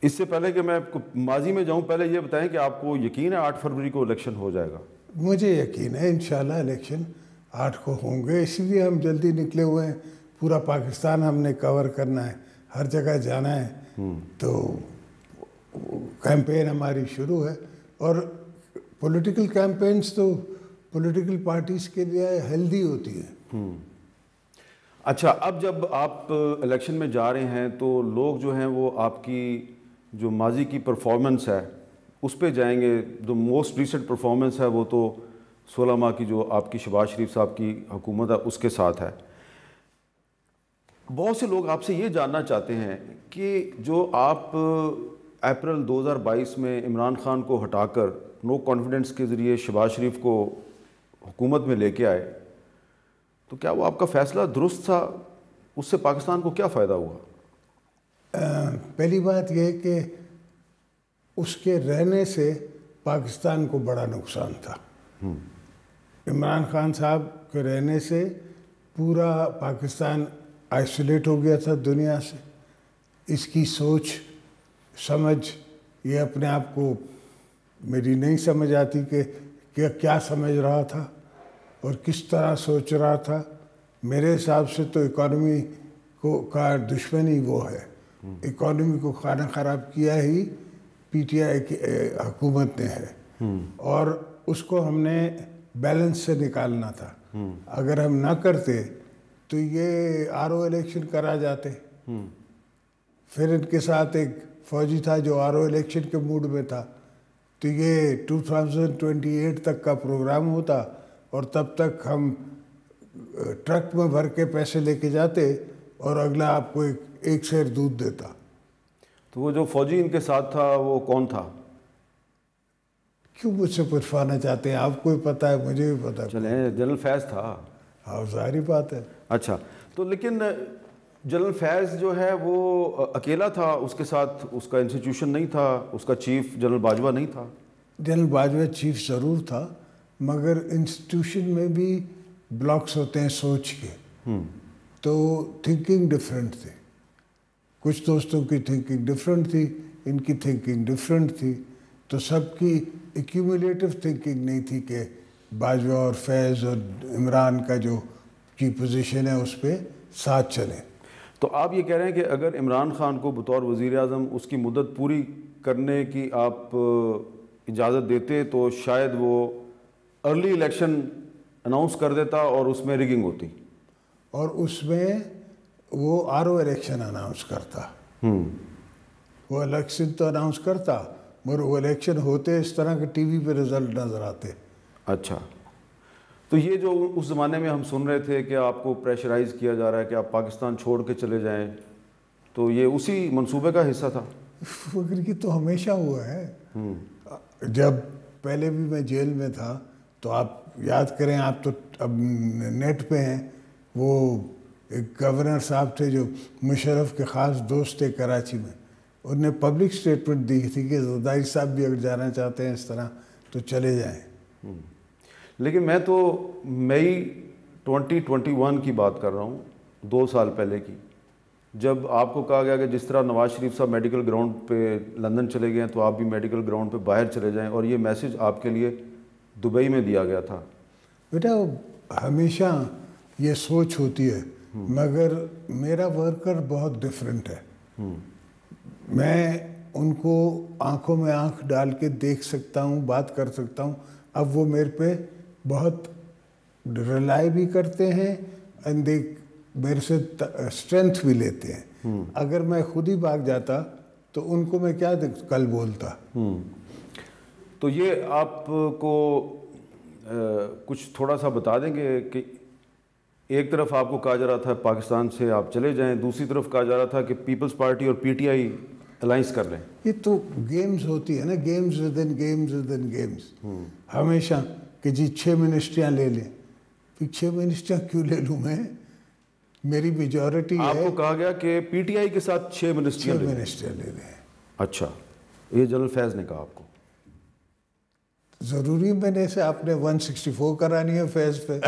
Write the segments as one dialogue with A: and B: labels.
A: اس سے پہلے کہ میں ماضی میں جاؤں، پہلے یہ بتائیں کہ آپ کو یقین ہے 8 فروری کو الیکشن ہو جائے گا؟
B: مجھے یقین ہے انشاءاللہ الیکشن 8 کو ہوں گے، اسی لیے ہم جلدی نکلے ہوئے ہیں. پورا پاکستان ہم نے کور کرنا ہے، ہر جگہ جانا ہے. تو کیمپین ہماری شروع ہے، اور پولیٹیکل کیمپینز تو پولیٹیکل پارٹیز کے لیے ہیلدی ہوتی ہے.
A: اچھا، اب جب آپ الیکشن میں جا رہے ہیں تو لوگ جو ہیں وہ آپ کی جو ماضی کی پرفارمنس ہے اس پہ جائیں گے. جو موسٹ ریسنٹ پرفارمنس ہے وہ تو 16 ماہ کی جو آپ کی شہباز شریف صاحب کی حکومت ہے اس کے ساتھ ہے. بہت سے لوگ آپ سے یہ جاننا چاہتے ہیں کہ جو آپ اپریل 2022 میں عمران خان کو ہٹا کر نو کانفیڈنس کے ذریعے شہباز شریف کو حکومت میں لے کے آئے، تو کیا وہ آپ کا فیصلہ درست تھا؟ اس سے پاکستان کو کیا فائدہ ہوا؟
B: پہلی بات یہ کہ اس کے رہنے سے پاکستان کو بڑا نقصان تھا. عمران خان صاحب کے رہنے سے پورا پاکستان آئسولیٹ ہو گیا تھا دنیا سے. اس کی سوچ سمجھ یہ اپنے آپ کو میری نہیں سمجھ آتی کہ کیا سمجھ رہا تھا اور کس طرح سوچ رہا تھا. میرے حساب سے تو اکانومی کا دشمنی وہ ہے. اکانومی کو کھانا خراب کیا ہی پی ٹی آئی کی حکومت نے ہے، اور اس کو ہم نے بیلنس سے نکالنا تھا. اگر ہم نہ کرتے تو یہ RO الیکشن کرا جاتے. پھر ان کے ساتھ ایک فوجی تھا جو RO الیکشن کے موڈ میں تھا، تو یہ 2028 تک کا پروگرام ہوتا، اور تب تک ہم ٹرک میں بھر کے پیسے لے کے جاتے اور اگلا آپ کو ایک سیر دودھ دیتا.
A: تو وہ جو فوجی ان کے ساتھ تھا وہ کون تھا؟
B: کیوں مجھ سے پوچھوانا چاہتے ہیں؟ آپ کو ہی پتہ ہے، مجھے بھی پتہ ہے.
A: چلیں، جنرل فیض تھا.
B: ہاں، ظاہری بات ہے.
A: اچھا، تو لیکن جنرل فیض جو ہے وہ اکیلا تھا، اس کے ساتھ اس کا انسٹیٹیوشن نہیں تھا، اس کا چیف جنرل باجوہ نہیں تھا؟
B: جنرل باجوہ چیف ضرور تھا، مگر انسٹیٹیوشن میں بھی بلاکس ہوتے ہیں سوچ کے. تو تھنکنگ ڈفرینٹ تھی. کچھ دوستوں کی تھنکنگ ڈفرینٹ تھی، ان کی تھنکنگ ڈفرینٹ تھی. تو سب کی ایکیومولیٹو تھنکنگ نہیں تھی کہ باجوہ اور فیض اور عمران کا جو کی پوزیشن ہے اس پہ ساتھ چلیں.
A: تو آپ یہ کہہ رہے ہیں کہ اگر عمران خان کو بطور وزیر اعظم اس کی مدت پوری کرنے کی آپ اجازت دیتے تو شاید وہ ارلی الیکشن اناؤنس کر دیتا اور اس میں ریگنگ ہوتی،
B: اور اس میں وہ RO الیکشن اناؤنس کرتا. وہ الیکشن تو اناؤنس کرتا، مگر وہ الیکشن ہوتے اس طرح کہ ٹی وی پہ رزلٹ نظر آتے.
A: اچھا، تو یہ جو اس زمانے میں ہم سن رہے تھے کہ آپ کو پریشرائز کیا جا رہا ہے کہ آپ پاکستان چھوڑ کے چلے جائیں، تو یہ اسی منصوبے کا حصہ تھا؟
B: فکر یہ تو ہمیشہ ہوا ہے. جب پہلے بھی میں جیل میں تھا تو آپ یاد کریں، آپ تو اب نیٹ پہ ہیں، وہ ایک گورنر صاحب تھے جو مشرف کے خاص دوست تھے کراچی میں. انہوں نے پبلک سٹیٹمنٹ دی تھی کہ زرداری صاحب بھی اگر جانا چاہتے ہیں اس طرح تو چلے جائیں.
A: لیکن میں تو مئی 2021 کی بات کر رہا ہوں، 2 سال پہلے کی، جب آپ کو کہا گیا کہ جس طرح نواز شریف صاحب میڈیکل گراؤنڈ پہ لندن چلے گئے ہیں تو آپ بھی میڈیکل گراؤنڈ پہ باہر چلے جائیں، اور یہ میسج آپ کے لیے دبئی میں دیا گیا تھا.
B: بیٹا ہمیشہ یہ سوچ ہوتی ہے، مگر میرا ورکر بہت ڈفرینٹ ہے. میں ان کو آنکھوں میں آنکھ ڈال کے دیکھ سکتا ہوں، بات کر سکتا ہوں. اب وہ میرے پہ بہت ریلائی بھی کرتے ہیں، اینڈ میرے سے اسٹرینتھ بھی لیتے ہیں. اگر میں خود ہی بھاگ جاتا تو ان کو میں کیا کل بولتا.
A: تو یہ آپ کو کچھ تھوڑا سا بتا دیں گے کہ ایک طرف آپ کو کہا جا رہا تھا پاکستان سے آپ چلے جائیں، دوسری طرف کہا جا رہا تھا کہ پیپلز پارٹی اور PTI الائنس کر لیں. یہ
B: تو گیمز ہوتی ہے نا، games with in games with in games. ہمیشہ کہ جی 6 منسٹریاں لے لیں. پھر 6 منسٹریاں کیوں لے لوں میں؟ میری میجورٹی ہے.
A: آپ کو کہا گیا کہ PTI کے ساتھ 6 منسٹریاں
B: لے لیں.
A: اچھا، یہ جنرل فیض نے کہا آپ کو؟
B: ضروری میں نے سے آپ نے 164 کرانی ہے فیض پہ.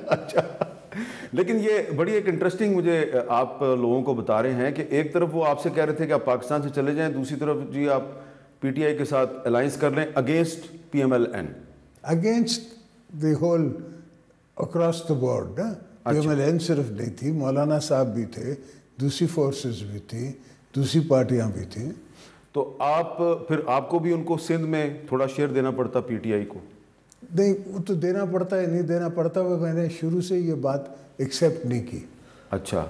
A: اچھا، لیکن یہ بڑی ایک انٹرسٹنگ مجھے آپ لوگوں کو بتا رہے ہیں کہ ایک طرف وہ آپ سے کہہ رہے تھے کہ آپ پاکستان سے چلے جائیں, دوسری طرف جی آپ پی ٹی آئی کے ساتھ الائنس کر لیں against P M L N,
B: against the whole across the board. P M L N صرف نہیں تھی, مولانا صاحب بھی تھے, دوسری فورسز بھی تھیں, دوسری پارٹیاں بھی تھیں.
A: تو آپ پھر آپ کو بھی ان کو سندھ میں تھوڑا شیئر دینا پڑتا پی ٹی آئی کو؟
B: نہیں, وہ تو دینا پڑتا ہے, نہیں دینا پڑتا, وہ میں نے شروع سے یہ بات ایکسیپٹ نہیں کی.
A: اچھا.